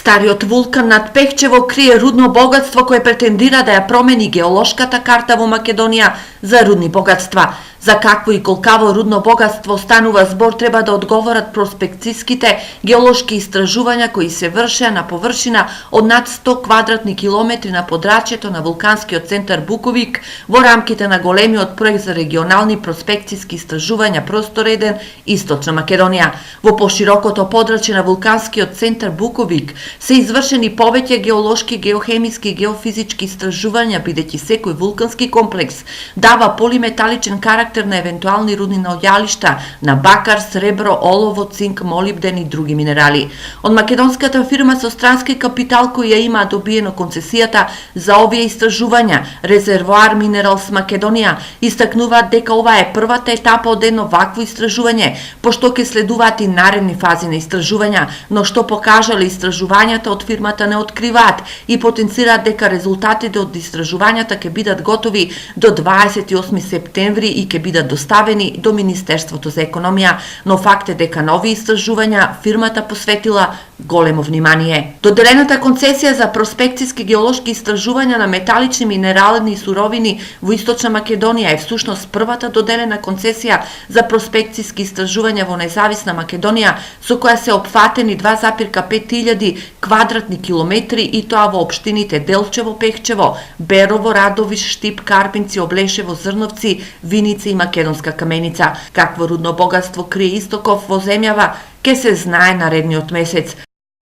Стариот вулкан над Пехчево крие рудно богатство кое претендира да ја промени геолошката карта во Македонија за рудни богатства. За какво и колкаво рудно богатство станува збор треба да одговорат проспекцијските геолошки истражувања кои се вршеа на површина од над 100 квадратни километри на подрачјето на вулканскиот центар Буковик во рамките на големиот проект за регионални проспекцијски истражувања Простор 1 Источна Македонија. Во поширокото подрачје на вулканскиот центар Буковик се извршени повеќе геолошки, геохемиски и геофизички истражувања, бидејќи секој вулкански комплекс дава полиметаличен карактер на евентуални рудни наоѓалишта на бакар, сребро, олово, цинк, молибден и други минерали. Од македонската фирма со странски капитал која има добиено концесијата за овие истражувања, Резервоар Минералс Македонија, истакнуваат дека ова е првата етапа од едно вакво истражување, пошто ќе следуваат и наредни фази на истражувања, но што покажале истражувањата од фирмата не откриваат и потенцираат дека резултатите од истражувањата ќе бидат готови до 28 септември и ќе бидат доставени до Министерството за економија, но факт е дека на овие истражувања фирмата посветила големо внимание. Доделената концесија за проспекцијски геолошки истражувања на металични минерални суровини во Источна Македонија е всушност првата доделена концесија за проспекцијски истражувања во независна Македонија, со која се опфатени 2,5 квадратни километри и тоа во општините Делчево, Пехчево, Берово, Радовиш, Штип, Карпинци, Облешево, Зрновци, Виница и Македонска Каменица. Какво рудно богатство крие Истоков во земјава, ке се знае наредниот месец.